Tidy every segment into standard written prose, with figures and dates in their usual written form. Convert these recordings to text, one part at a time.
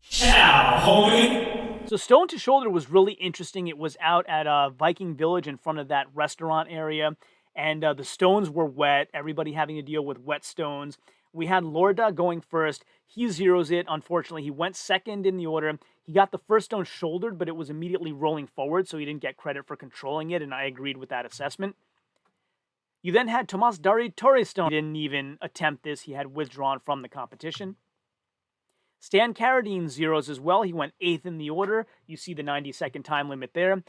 Ciao, homie. So Stone to Shoulder was really interesting. It was out at Viking Village in front of that restaurant area, and the stones were wet. Everybody having to deal with wet stones. We had Lorda going first. He zeroes it. Unfortunately, he went second in the order. He got the first stone shouldered, but it was immediately rolling forward, so he didn't get credit for controlling it, and I agreed with that assessment. You then had Tomas Dari Torrestone. He didn't even attempt this. He had withdrawn from the competition. Stan Carradine zeros as well. He went 8th in the order. You see the 90-second time limit there.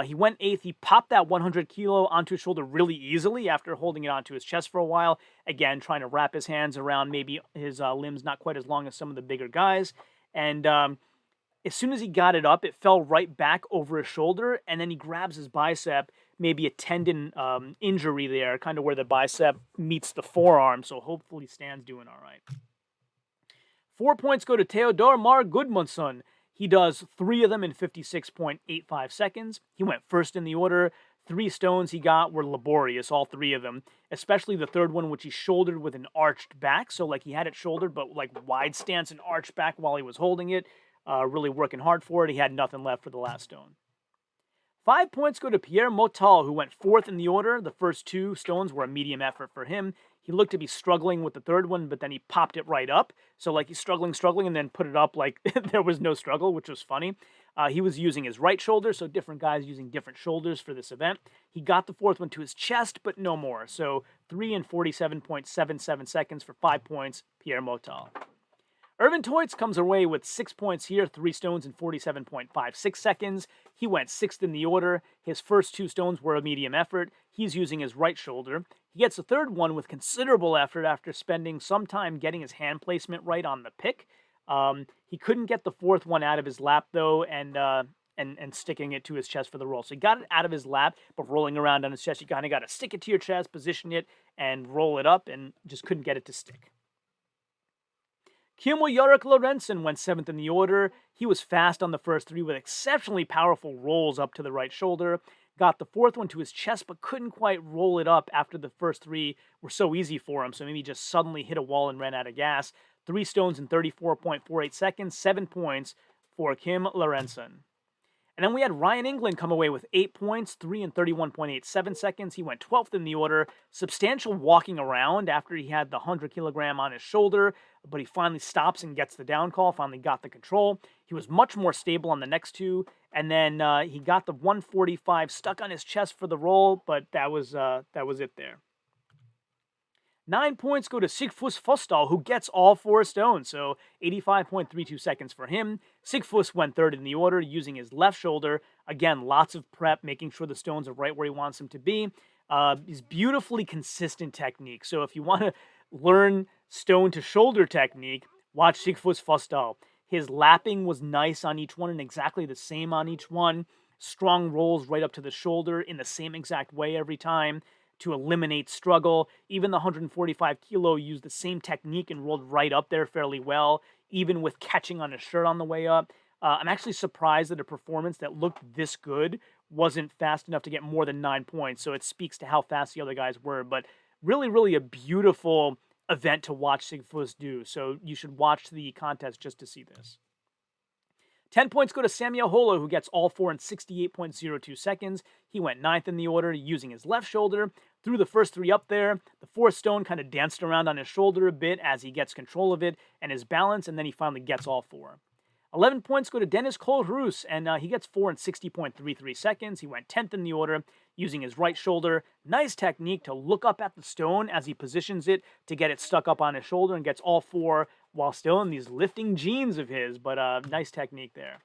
He went 8th. He popped that 100 kilo onto his shoulder really easily after holding it onto his chest for a while. Again, trying to wrap his hands around maybe his limbs not quite as long as some of the bigger guys. And as soon as he got it up, it fell right back over his shoulder, and then he grabs his bicep, maybe a tendon injury there, kind of where the bicep meets the forearm. So hopefully Stan's doing all right. 4 points go to Theodor Mar Gudmundsson. He does 3 of them in 56.85 seconds. He went first in the order. 3 stones he got were laborious, all 3 of them, especially the third one, which he shouldered with an arched back. So like he had it shouldered, but like wide stance and arched back while he was holding it. Really working hard for it. He had nothing left for the last stone. 5 points go to Pierre Motal, who went 4th in the order. The first 2 stones were a medium effort for him. He looked to be struggling with the third one, but then he popped it right up. So like he's struggling, and then put it up like there was no struggle, which was funny. He was using his right shoulder, so different guys using different shoulders for this event. He got the fourth one to his chest, but no more. So 3 in 47.77 seconds for 5 points, Pierre Motal. Irvin Toitz comes away with 6 points here, 3 stones in 47.56 seconds. He went 6th in the order. His first 2 stones were a medium effort. He's using his right shoulder. He gets the third one with considerable effort after spending some time getting his hand placement right on the pick. He couldn't get the fourth one out of his lap, though, and sticking it to his chest for the roll. So he got it out of his lap, but rolling around on his chest, you kind of got to stick it to your chest, position it, and roll it up, and just couldn't get it to stick. Yorick Lorenzon went 7th in the order. He was fast on the first 3 with exceptionally powerful rolls up to the right shoulder. Got the fourth one to his chest, but couldn't quite roll it up after the first 3 were so easy for him. So maybe he just suddenly hit a wall and ran out of gas. 3 stones in 34.48 seconds, 7 points for Kim Lorenzon. And then we had Ryan England come away with 8 points, 3 in 31.87 seconds. He went 12th in the order. Substantial walking around after he had the 100 kilogram on his shoulder, but he finally stops and gets the down call, finally got the control. He was much more stable on the next 2, and then he got the 145 stuck on his chest for the roll, but that was it there. 9 points go to Sigfus Fostal, who gets all 4 stones, so 85.32 seconds for him. Sigfus went 3rd in the order, using his left shoulder. Again, lots of prep, making sure the stones are right where he wants them to be. He's beautifully consistent technique, so if you want to learn stone to shoulder technique, watch Sigfus Fostal. His lapping was nice on each one and exactly the same on each one. Strong rolls right up to the shoulder in the same exact way every time to eliminate struggle. Even the 145 kilo used the same technique and rolled right up there fairly well, even with catching on his shirt on the way up. I'm actually surprised that a performance that looked this good wasn't fast enough to get more than 9 points, so it speaks to how fast the other guys were. But really, really a beautiful event to watch Sigfus do, so you should watch the contest just to see this. 10 points go to Samuel Holo, who gets all 4 in 68.02 seconds. He went 9th in the order using his left shoulder. Threw the first 3 up there. The 4th stone kind of danced around on his shoulder a bit as he gets control of it and his balance, and then he finally gets all 4. 11 points go to Dennis Kohlroos, and he gets 4 in 60.33 seconds. He went 10th in the order using his right shoulder. Nice technique to look up at the stone as he positions it to get it stuck up on his shoulder and gets all 4 while still in these lifting jeans of his, but nice technique there.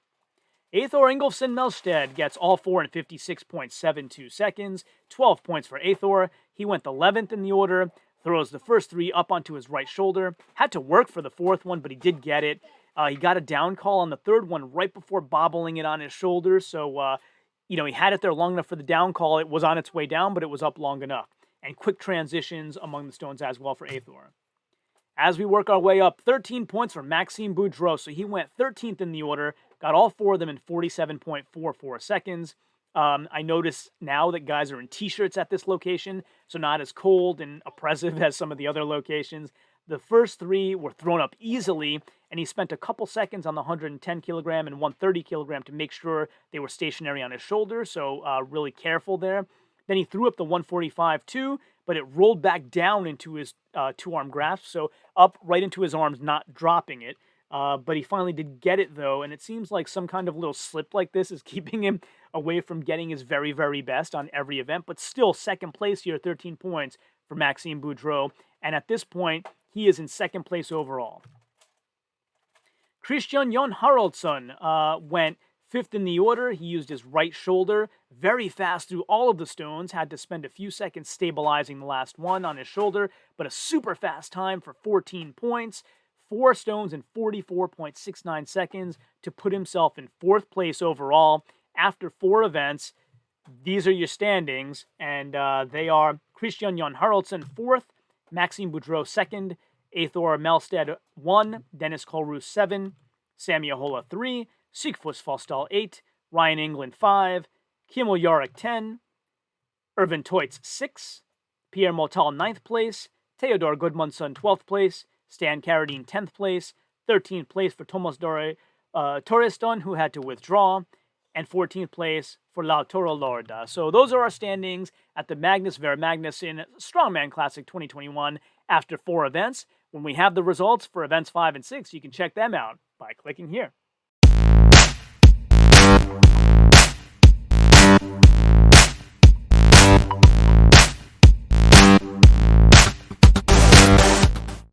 Aethor Ingolfsson Melstead gets all 4 in 56.72 seconds, 12 points for Aethor. He went 11th in the order, throws the first 3 up onto his right shoulder. Had to work for the 4th one, but he did get it. He got a down call on the 3rd one right before bobbling it on his shoulder, so he had it there long enough for the down call. It was on its way down, but it was up long enough. And quick transitions among the stones as well for Aethor. As we work our way up, 13 points for Maxine Boudreau. So he went 13th in the order, got all 4 of them in 47.44 seconds. I notice now that guys are in t-shirts at this location, so not as cold and oppressive as some of the other locations. The first three were thrown up easily, and he spent a couple seconds on the 110 kilogram and 130 kilogram to make sure they were stationary on his shoulder, so really careful there. Then he threw up the 145 too, but it rolled back down into his two-arm grasp, so up right into his arms, not dropping it. But he finally did get it, though, and it seems like some kind of little slip like this is keeping him away from getting his very, very best on every event. But still, second place here, 13 points for Maxine Boudreau. And at this point, he is in second place overall. Christian Jon Haroldson went fifth in the order. He used his right shoulder very fast through all of the stones, had to spend a few seconds stabilizing the last one on his shoulder, but a super fast time for 14 points. 4 stones in 44.69 seconds to put himself in fourth place overall. After 4 events, these are your standings, and they are Christian Jon Haroldson 4th, Maxime Boudreau 2nd, Athor Melstead 1, Dennis Colruyt 7, Sammy Ahola 3, Sigfus Fostal 8, Ryan England 5, Kimmel Yorick 10, Irvin Teutz 6, Pierre Motal 9th place, Theodor Gudmundsson 12th place, Stan Carradine 10th place, 13th place for Tomas Torreston, who had to withdraw, and 14th place for Lautaro Lorda. So those are our standings at the Magnus Ver Magnusson Strongman Classic 2021 after 4 events. When we have the results for events 5 and 6, you can check them out by clicking here.